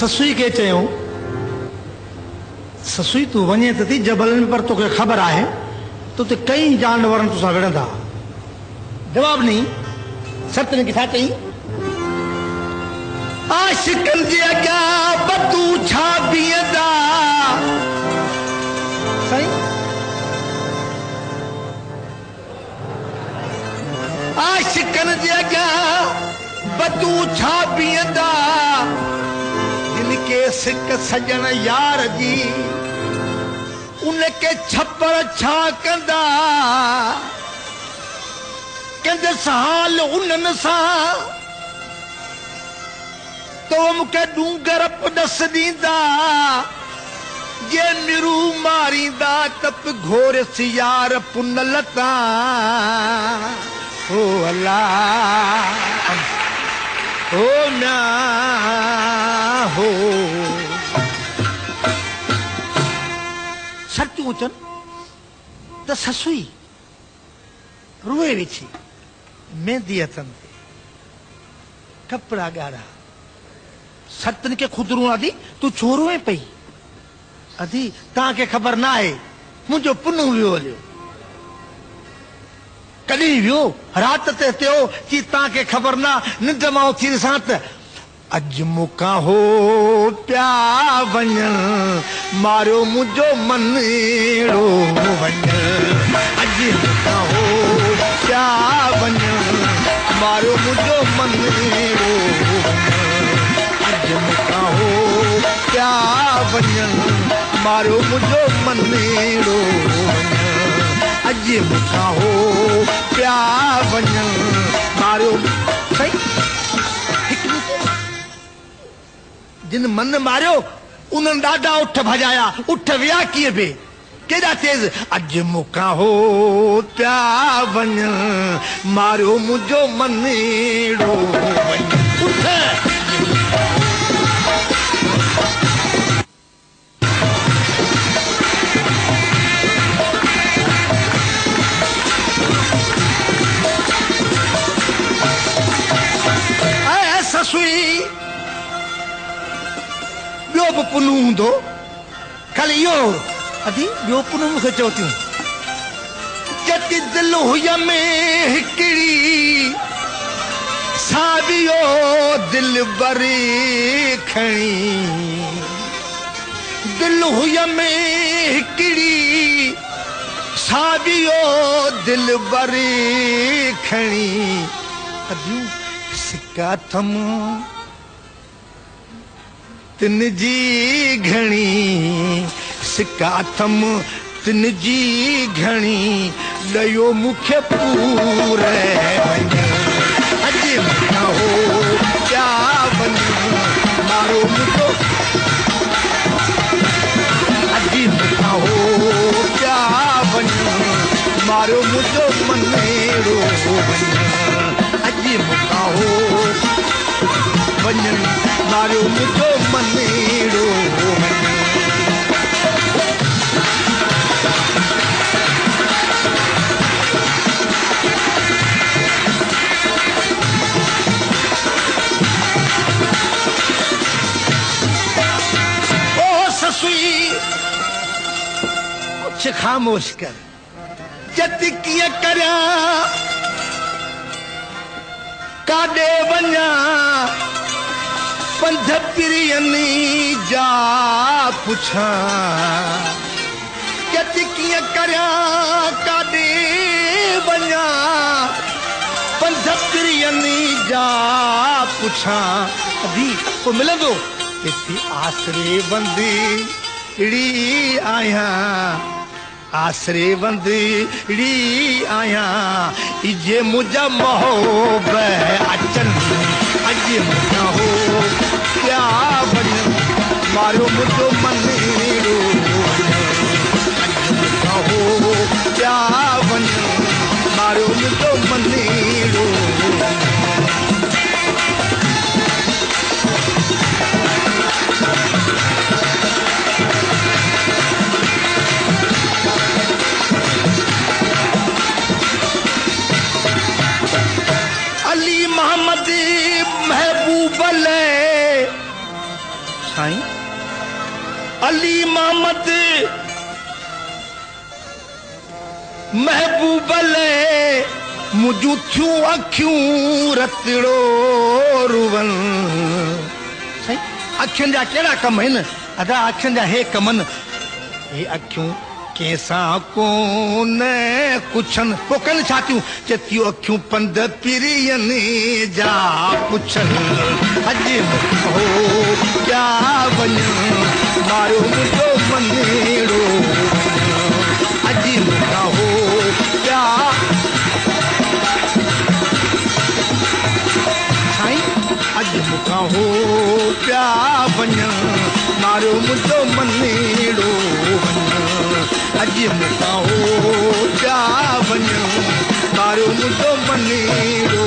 ससुई के चयो ससुई तू वने थी जबलन पर तोखे खबर आहे तो ते कई जानवरन तुसा विढ़ंदा। जवाब नहीं सतन किथा चई आशिकन जे अग्या बतू छा बींदा सही आशिकन जे अग्या बतू छा बींदा जिनके सिक सजन यार जी उनके छप्पर छा कंदा कंदे हाल उन्हनि सां तो मूंखे डूंगर दस ॾींदा जे मिरू मारींदा त घोर सियार पुनल तां ओ अल्लाह ओ म्या हो सचूं अचनि त ससुई रुए विछी मेहंदी हथनि ते कपिड़ा ॻाढ़ा सतन के खुदरू आदि तू छो रोए पई अदी तव्हांखे ख़बर न आहे मुंहिंजो पुनु वियो हलियो कॾहिं वियो राति ते थियो कि तव्हांखे ख़बर न निंड मां उथी ॾिसां त अॼु मूंखां हो पिया वञनि मारियो मुंहिंजो मन अहिड़ो वञ अॼु मूंखां हो पिया वञनि मारियो मुंहिंजो मन अहिड़ो अॼु मूंखां हो पिया वञनि मारियो मुंहिंजो मन अहिड़ो अॼु मूंखां हो पिया वञनि मारियो सही जिन मन मारियो उन्हनि ॾाढा उठ भॼाया उठ विया कीअं बि केॾा तेज़ अॼु मूंखां हो पिया वञनि मारियो मुंहिंजो मन अहिड़ो उठ ससुई ॿियो बि पुनू हूंदो खाली इहो अदी ॿियो पुनू मूंखे चओ थियूं जति दिलि हुई में हिकिड़ी सावियो दिलि बरी खणी दिलि हुई में हिकिड़ी सावियो दिलि बरी खणी अदियूं सिक्का थम तिन जी घणी सिक्का थम तिन जी घणी लयो मूंखे पूरे अॼु मूंखां हो पिया वञनि मारो मुंहिंजो अॼु मूंखां हो पिया वञनि मारो मुंहिंजो मन अहिड़ो अॼु मूंखां हो वञनि मारियो मुंहिंजो मन अहिड़ो ओ ससुई कुछ खामोश कर जति कीअं करियां काॾे वञा पंध पिरियनी जा पुछां जति कीअं करियां काॾे वञा पंध पिरियनी जा पुछां अभी पोइ मिलंदो हिते आसरे बंदी आहियां आसरे बंदी आहियां इजे मुंहिंजा मोहबत अचनि अॼु मूंखां हो पिया वञनि मारियो मुंहिंजो मन अहिड़ो अॼु मूंखां हो पिया वञनि मारियो मुंहिंजो मन अहिड़ो साईं अली मोहम्मद महबूब ले मुझू थियूं अखियूं रतड़ो रुवन साईं अखियुनि जा कहिड़ा कम आहिनि अदा अखियुनि जा हे कमनि हे अखियूं कंहिंसां कोन कुझनि पोइ कनि छा थियूं चए थियूं अखियूं पंध पिरियनि जा पुछनि अॼु हो क्या वञ मारियो मुंहिंजो मनेड़ो अॼु मूंखां हो क्या साईं अॼु मूंखां हो पिया वञ मारियो मुंहिंजो मनेड़ो अॼु मूंखां हो पिया वञ मारियो मुंहिंजो मनेड़ो